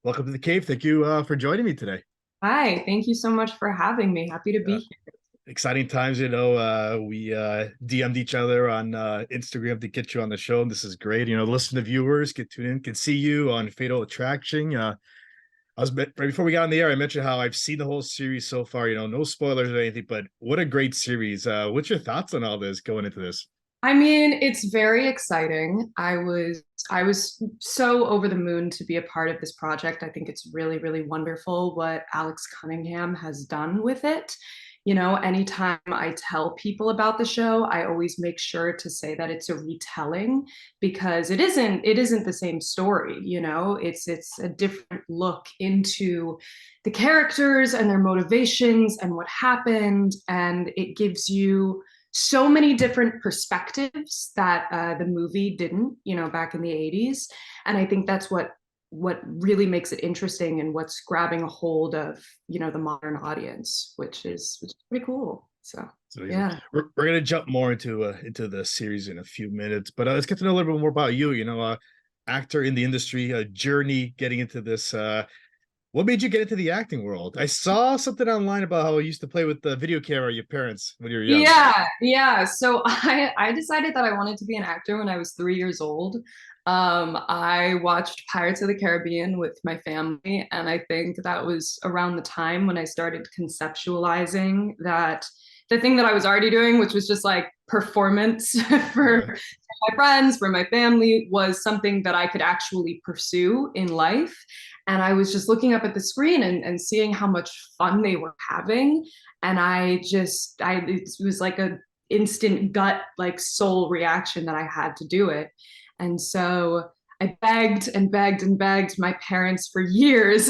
Welcome to the cave. Thank you for joining me today. Hi, thank you so much for having me. Happy to Uh, be here. Exciting times, we DM'd each other on Instagram to get you on the show, and this is great. Listen to viewers get tuned in, can see you on Fatal Attraction. Right before we got on the air, I mentioned how I've seen the whole series so far. No spoilers or anything, but what a great series. What's your thoughts on all this going into this? I mean, it's very exciting. I was so over the moon to be a part of this project. I think it's really, really wonderful what Alex Cunningham has done with it. Anytime I tell people about the show, I always make sure to say that it's a retelling because it isn't the same story. It's a different look into the characters and their motivations and what happened, and it gives you so many different perspectives that the movie didn't, back in the 80s. And I think that's what really makes it interesting and what's grabbing a hold of, the modern audience, which is pretty cool. So So yeah. we're gonna jump more into the series in a few minutes, but let's get to know a little bit more about you. Actor in the industry, a journey getting into this. What made you get into the acting world? I saw something online about how you used to play with the video camera, your parents when you were young. Yeah. So I decided that I wanted to be an actor when I was 3 years old. I watched Pirates of the Caribbean with my family, and I think that was around the time when I started conceptualizing that the thing that I was already doing, which was just like performance for Yeah. my friends, for my family, was something that I could actually pursue in life. And I was just looking up at the screen and seeing how much fun they were having. And it was like a instant gut, like soul reaction that I had to do it. And so I begged and begged and begged my parents for years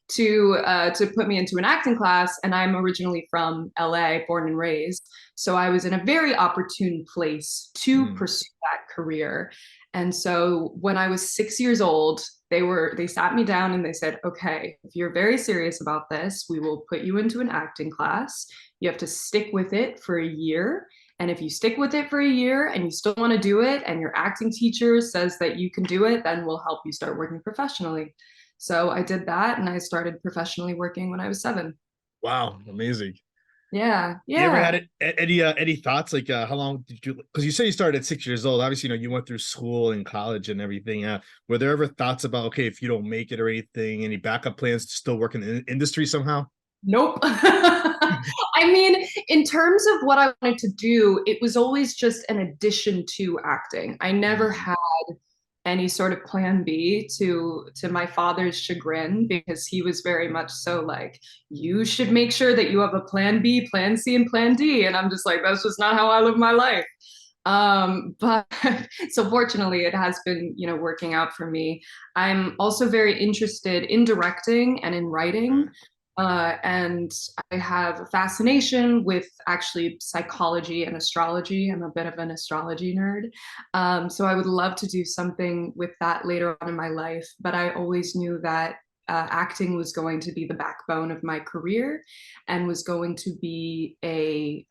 to put me into an acting class. And I'm originally from LA, born and raised. So I was in a very opportune place to Mm. pursue that career. And so when I was 6 years old, they sat me down and they said, okay, if you're very serious about this, we will put you into an acting class. You have to stick with it for a year. And if you stick with it for a year and you still want to do it, and your acting teacher says that you can do it, then we'll help you start working professionally. So I did that, and I started professionally working when I was 7. Wow, amazing. Yeah, You ever yeah. had any thoughts like how long did you, because you said you started at 6 years old, obviously you went through school and college and everything, were there ever thoughts about, okay, if you don't make it or anything, any backup plans to still work in the industry somehow? Nope. I mean, in terms of what I wanted to do, it was always just an addition to acting. I never Mm. had any sort of plan B, to my father's chagrin, because he was very much so like, you should make sure that you have a plan B, plan C, and plan D. And I'm just like, that's just not how I live my life. But so fortunately, it has been, working out for me. I'm also very interested in directing and in writing. And I have a fascination with actually psychology and astrology. I'm a bit of an astrology nerd. So I would love to do something with that later on in my life. But I always knew that acting was going to be the backbone of my career and was going to be a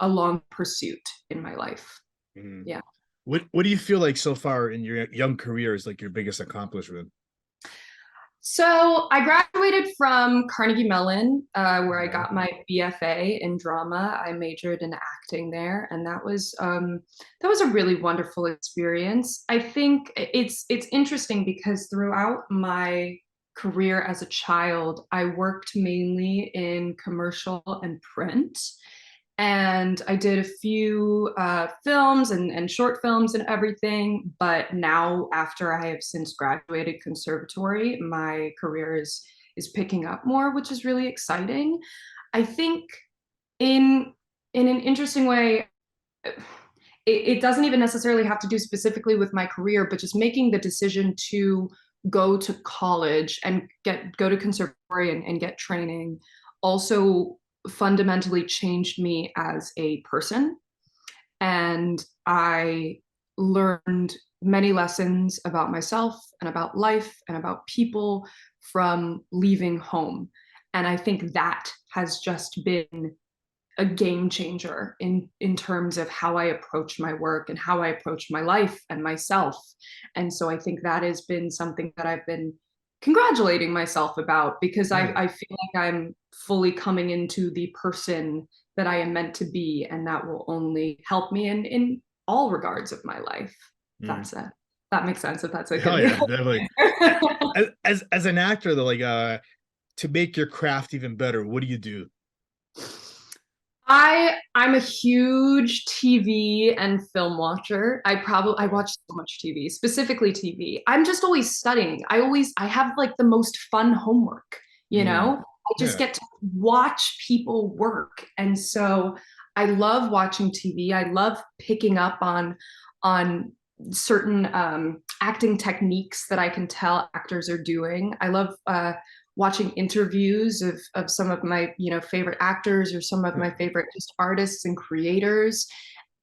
long pursuit in my life. Mm. Yeah. What do you feel like so far in your young career is like your biggest accomplishment? So I graduated from Carnegie Mellon, where I Okay. got my BFA in drama. I majored in acting there, and that was a really wonderful experience. I think it's interesting because throughout my career as a child, I worked mainly in commercial and print, and I did a few films and short films and everything. But now, after I have since graduated conservatory, my career is picking up more, which is really exciting. I think in in an interesting way, it doesn't even necessarily have to do specifically with my career, but just making the decision to go to college and go to conservatory and get training also fundamentally changed me as a person. And I learned many lessons about myself and about life and about people from leaving home. And I think that has just been a game changer in terms of how I approach my work and how I approach my life and myself. And so I think that has been something that I've been congratulating myself about, because Right. I feel like I'm fully coming into the person that I am meant to be, and that will only help me in all regards of my life. Mm. That's it. That makes sense if that's a Oh good yeah, definitely. As an actor though, like to make your craft even better, what do you do? I'm a huge TV and film watcher. I Okay. watch so much TV, specifically TV. I'm just always studying. I have like the most fun homework, you Mm. know? I just Yeah. get to watch people work. And so I love watching TV. I love picking up on certain acting techniques that I can tell actors are doing. I love watching interviews of some of my favorite actors or some of my favorite just artists and creators,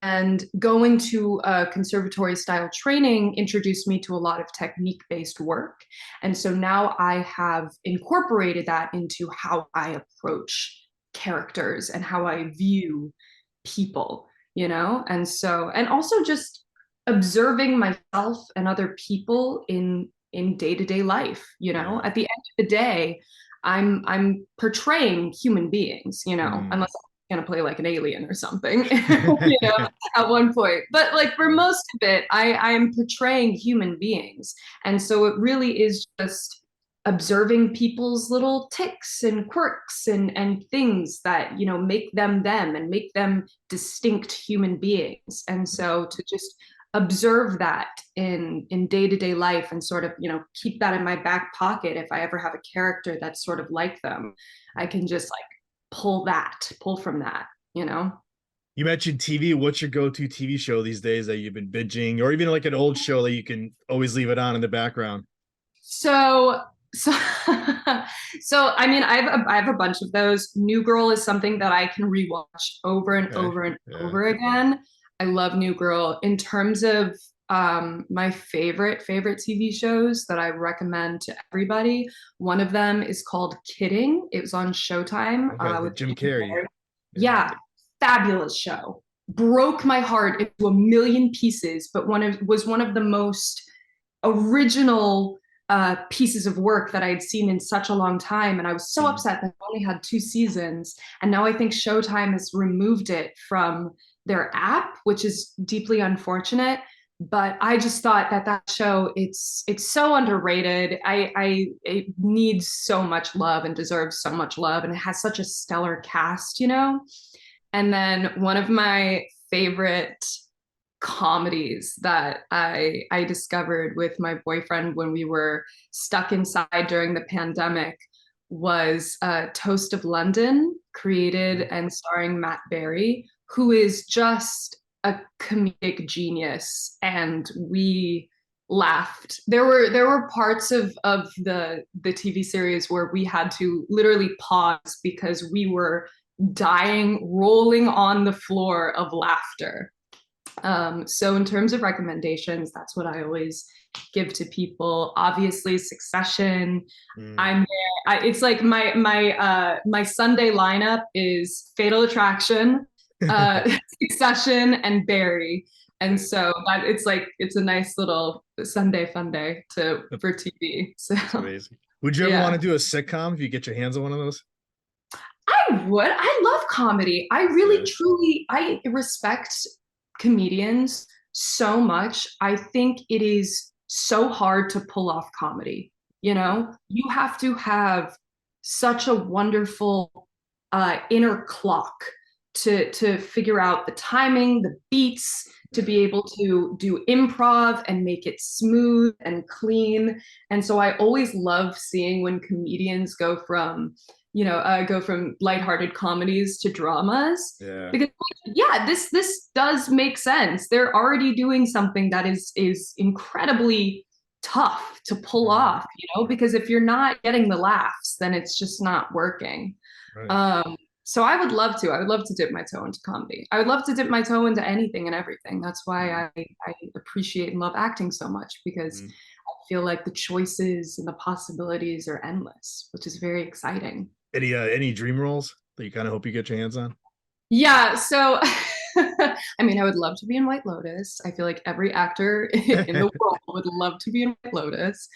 and going to a conservatory style training introduced me to a lot of technique based work, and so now I have incorporated that into how I approach characters and how I view people, and so, and also just observing myself and other people in day-to-day life. Yeah. At the end of the day, I'm portraying human beings, Mm. unless I'm gonna play like an alien or something, at one point. But like for Yeah. most of it, I am portraying human beings. And so it really is just observing people's little ticks and quirks and things that make them and make them distinct human beings. And so to just observe that in day-to-day life and sort of keep that in my back pocket, if I ever have a character that's sort of like them, I can just like pull from that. You mentioned TV. What's your go-to TV show these days that you've been binging, or even like an old show that you can always leave it on in the background? So so I mean, I have a bunch of those. New Girl is something that I can rewatch over and Okay. over and Yeah. over again. I love New Girl. In terms of my favorite TV shows that I recommend to everybody, one of them is called Kidding. It was on Showtime Okay. The with Jim Jim Carrey. Carrey. Yeah. Yeah, fabulous show. Broke my heart into a million pieces, but one of the most original pieces of work that I had seen in such a long time. And I was so Mm. upset that it only had 2 seasons. And now I think Showtime has removed it from their app, which is deeply unfortunate. But I just thought that that show, it's so underrated. It needs so much love and deserves so much love, and it has such a stellar cast. And then one of my favorite comedies that I discovered with my boyfriend when we were stuck inside during the pandemic was Toast of London, created Okay. and starring Matt Berry, who is just a comedic genius, and we laughed. There were parts of the TV series where we had to literally pause because we were dying, rolling on the floor of laughter. So in terms of recommendations, that's what I always give to people. Obviously, Succession. Mm. I'm there. It's like my Sunday lineup is Fatal Attraction, Succession, and Barry. And Okay. so that it's a nice little Sunday fun day to That's for TV. So amazing. Would you ever want yeah. to do a sitcom if you get your hands on one of those? I would. I love comedy. I really, Yeah. truly, I respect comedians so much. I think it is so hard to pull off comedy. You have to have such a wonderful inner clock to figure out the timing, the beats, to Yeah. be able to do improv and make it smooth and clean. And so I always love seeing when comedians go from lighthearted comedies to dramas, Yeah. because yeah, this does make sense. They're already doing something that is incredibly tough to pull Mm. off, because if you're not getting the laughs, then it's just not working. Right. So I would love to dip my toe into comedy. I would love to dip my toe into anything and everything. That's why Mm. I appreciate and love acting so much, because Mm. I feel like the choices and the possibilities are endless, which is very exciting. Any dream roles that you kind of hope you get your hands on? Yeah, so I mean, I would love to be in White Lotus. I feel like every actor in the world would love to be in White Lotus.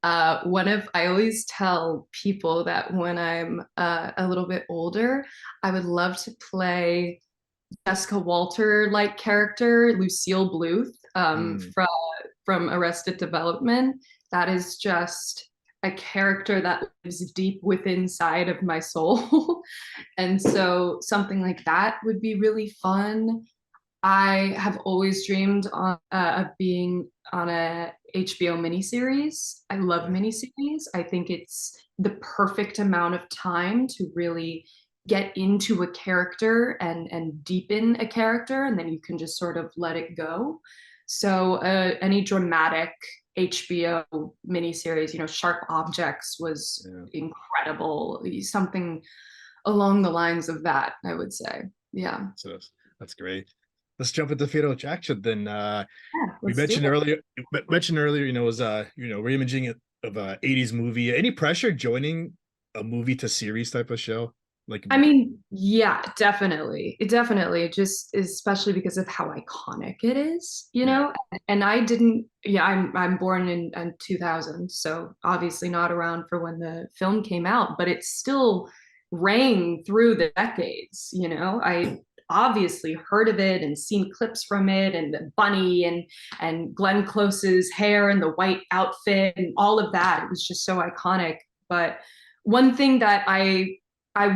I always tell people that when I'm a little bit older, I would love to play Jessica Walter like character, Lucille Bluth, Mm, from Arrested Development. That is just a character that lives deep within inside of my soul. And so something like that would be really fun. I have always dreamed of being on a HBO miniseries. I love yeah. miniseries. I think it's the perfect amount of time to really get into a character and deepen a character, and then you can just sort of let it go. So any dramatic HBO miniseries, Sharp Objects was Yeah. incredible. Something along the lines of that, I would say. Yeah. So that's great. Let's jump into Fatal Attraction then. Yeah, We let's do it. mentioned earlier, was reimaging of a 80s movie. Any pressure joining a movie to series type of show? Like, I mean, yeah, definitely. It definitely just especially because of how iconic it is, yeah. And I didn't, yeah, I'm born in 2000, so obviously not around for when the film came out, but it still rang through the decades. I obviously heard of it and seen clips from it and the bunny and Glenn Close's hair and the white outfit and all of that. It was just so iconic. But one thing that I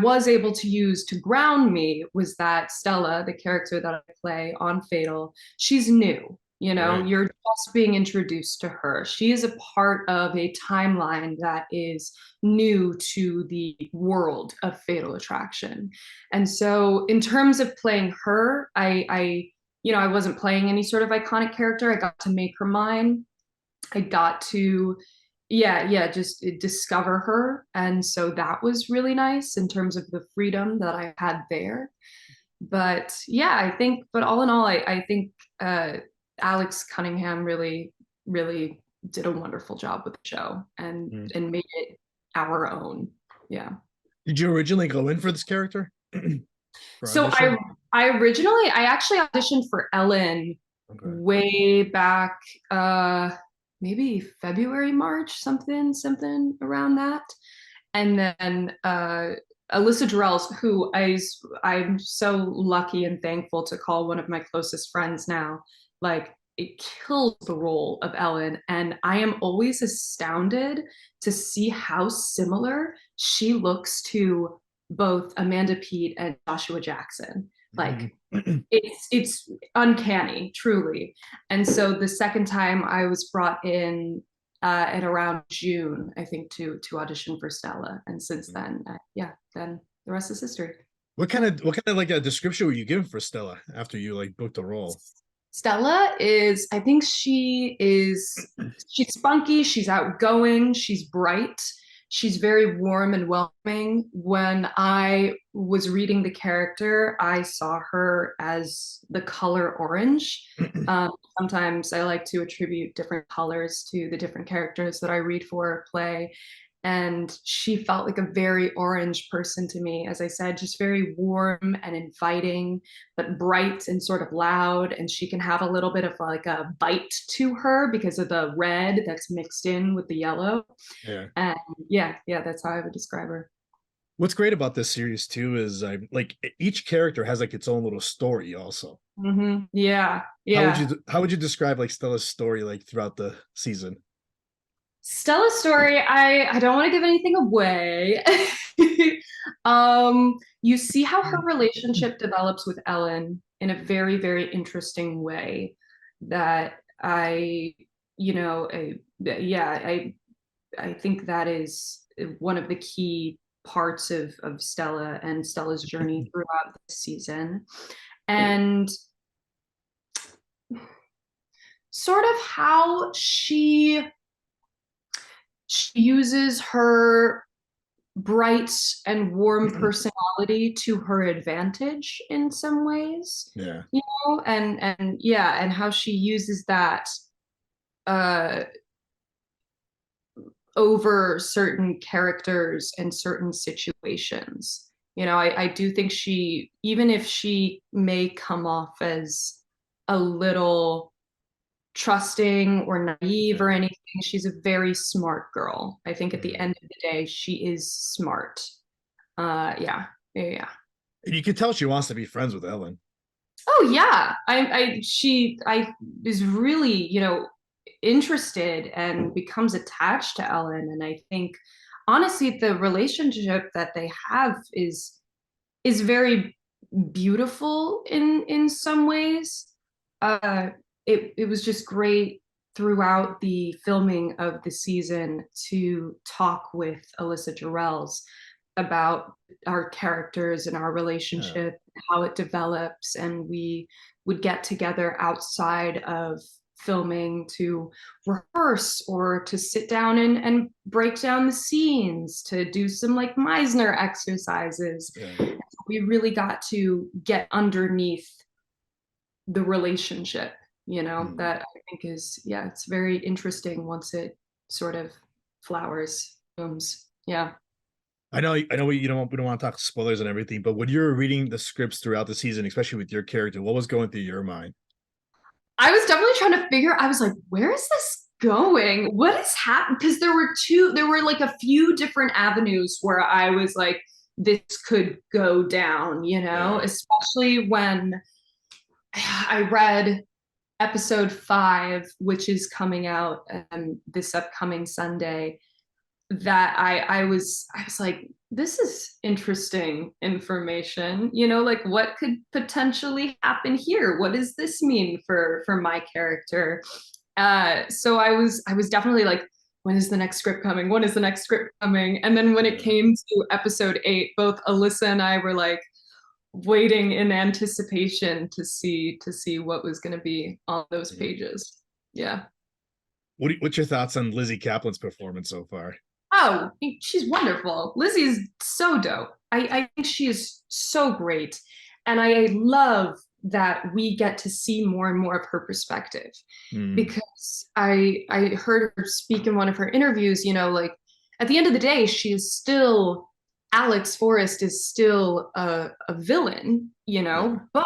was able to use to ground me was that Stella, the character that I play on Fatal, she's new. Right. You're just being introduced to her. She is a part of a timeline that is new to the world of Fatal Attraction. And so, in terms of playing her, I wasn't playing any sort of iconic character. I got to make her mine. I got to, yeah, just discover her. And so that was really nice in terms of the freedom that I had there. But yeah, but all in all, I think uh, Alex Cunningham really, really did a wonderful job with the show Mm. and made it our own. Yeah. Did you originally go in for this character for So I audition? I actually auditioned for Ellen Okay. way back maybe February, March, something around that. And then Alyssa Durrells, who I'm so lucky and thankful to call one of my closest friends now, like it kills the role of Ellen. And I am always astounded to see how similar she looks to both Amanda Peet and Joshua Jackson. Like it's uncanny, truly. And so the second time I was brought in at around June, I think, to audition for Stella, and since then, yeah, then the rest is history. What kind of like a description were you given for Stella after you like booked the role? Stella is, I think she's spunky, she's outgoing, she's bright, she's very warm and welcoming. When I was reading the character, I saw her as the color orange. Um, Sometimes I like to attribute different colors to the different characters that I read for or play. And she felt like a very orange person to me, as I said, just very warm and inviting but bright and sort of loud. And she can have a little bit of like a bite to her because of the red that's mixed in with the yellow. Yeah. And yeah, that's how I would describe her. What's great about this series too is I like each character has like its own little story also. Yeah, How would yeah. you describe like Stella's story like throughout the season? Stella's story, I don't want to give anything away. You see how her relationship develops with Ellen in a very, very interesting way that yeah, I think that is one of the key parts of Stella and Stella's journey throughout the season. And sort of how she uses her bright and warm personality to her advantage in some ways, Yeah. and yeah, and how she uses that uh over certain characters and certain situations. I do think even if she may come off as a little trusting or naive or Okay. anything. She's a very smart girl. I think at the Mm. end of the day, she is smart. Yeah, yeah, yeah. And you can tell she wants to be friends with Ellen. Oh yeah, I is really, interested and becomes attached to Ellen, and I think honestly the relationship that they have is very beautiful in some ways. Uh, it was just great throughout the filming of the season to talk with Alyssa Jarrells about our characters and our Yeah. relationship, how it develops, and we would get together outside of filming to rehearse or to sit down and break down the scenes, to do some like Meisner exercises. Yeah. We really got to get underneath the relationship, Mm. that I think is, yeah, it's very interesting once it sort of flowers, blooms. Yeah. I know we don't want to talk spoilers and everything, but when you were reading the scripts throughout the season, especially with your character, what was going through your mind? I was definitely trying to figure, I was like, where is this going? What is happening? Because there were like a few different avenues where I was like, this could go down, Yeah. especially when I read episode 5, which is coming out this upcoming Sunday, that I was like, this is interesting information. Like what could potentially happen here? What does this mean for my character? So I was definitely like, when is the next script coming? When is the next script coming? And then when it Yeah. came to episode 8, both Alyssa and I were like waiting in anticipation to see what was going to be on those Mm. pages. Yeah. What's your thoughts on Lizzy Caplan's performance so far? Oh, she's wonderful. Lizzie's so dope. I think she is so great. And I love that we get to see more and more of her perspective, Mm. because I heard her speak in one of her interviews, like at the end of the day, she is still, Alex Forrest is still a villain, Yeah. but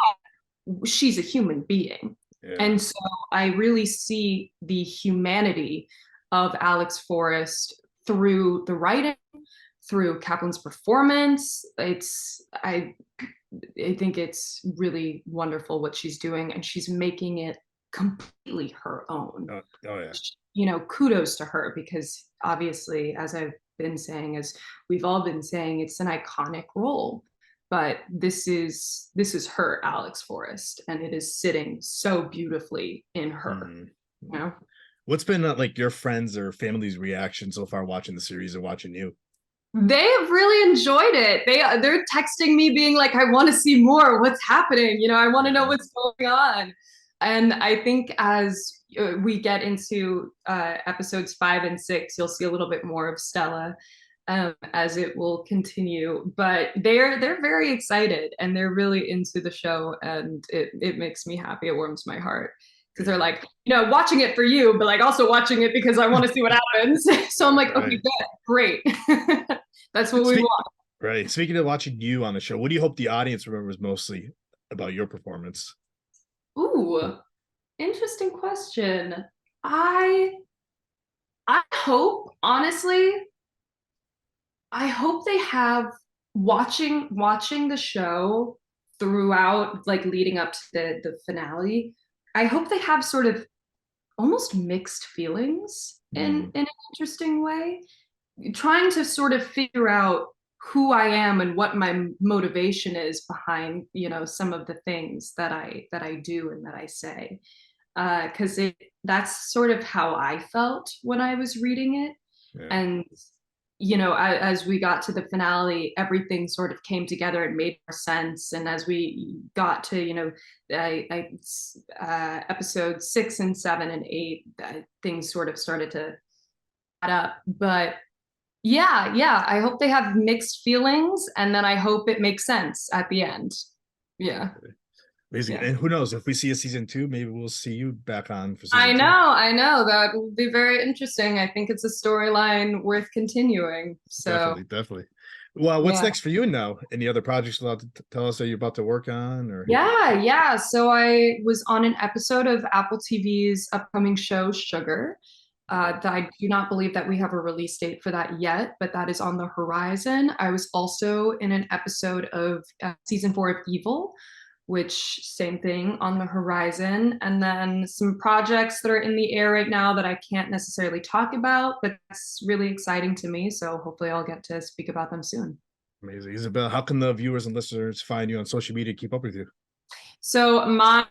she's a human being. Yeah. And so I really see the humanity of Alex Forrest through the writing, through Caplan's performance. I think it's really wonderful what she's doing, and she's making it completely her own. Oh yeah. Kudos to her, because obviously, as I've been saying, as we've all been saying, it's an iconic role. But this is her, Alex Forrest, and it is sitting so beautifully in her. Mm. You know? What's been like your friends or family's reaction so far watching the series or watching you? They have really enjoyed it. They're texting me being like, I want to see more. What's happening? I want to know Yeah. what's going on. And I think as we get into episodes 5 and 6, you'll see a little bit more of Stella, as it will continue. But they're very excited, and they're really into the show, and it makes me happy. It warms my heart, because they're Yeah. like, watching it for you, but like also watching it because I want to see what happens. So I'm like, okay, Right. good, great. That's what we Speak want. right. Speaking of watching you on the show, what do you hope the audience remembers mostly about your performance? Ooh, interesting question. I I hope, honestly, I hope they have, watching the show throughout, like leading up to the finale. I hope they have sort of almost mixed feelings Mm. in an interesting way, trying to sort of figure out who I am and what my motivation is behind, some of the things that I do and that I say. Because that's sort of how I felt when I was reading it. Yeah. And as we got to the finale, everything sort of came together and made more sense. And as we got to episode 6 and 7 and 8, things sort of started to add up. But yeah, yeah, I hope they have mixed feelings, and then I hope it makes sense at the end. Yeah, Amazing. yeah. And who knows if we see a season 2, maybe we'll see you back on for I season 2. know, I know. That will be very interesting. I think it's a storyline worth continuing. So Definitely, definitely. Well, what's Yeah. next for you now? Any other projects allowed to tell us that you're about to work on, or? Yeah. So I was on an episode of Apple TV's upcoming show, Sugar. That I do not believe that we have a release date for that yet, but that is on the horizon. I was also in an episode of season 4 of Evil, which same thing on the horizon. And then some projects that are in the air right now that I can't necessarily talk about, but that's really exciting to me. So hopefully I'll get to speak about them soon. Amazing. Isabel, how can the viewers and listeners find you on social media, keep up with you? So my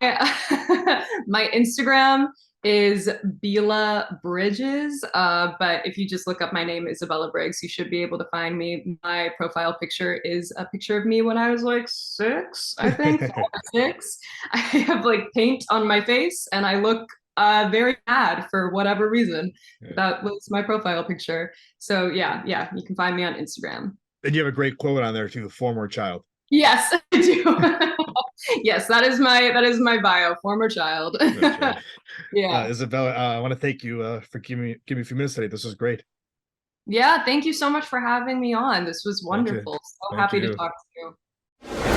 my Instagram is Bila Bridges. But if you just look up my name, Isabella Briggs, you should be able to find me. My profile picture is a picture of me when I was like 6, I think, 5 or 6. I have like paint on my face and I look very bad for whatever reason. Yeah. That was my profile picture. So yeah, you can find me on Instagram. And you have a great quote on there too, former child. Yes, I do. Yes, that is my bio, former child. That's right. Yeah. Isabella, I want to thank you for giving me a few minutes today. This was great. Yeah, thank you so much for having me on. This was Thank you. wonderful. So Thank happy to you. talk to you.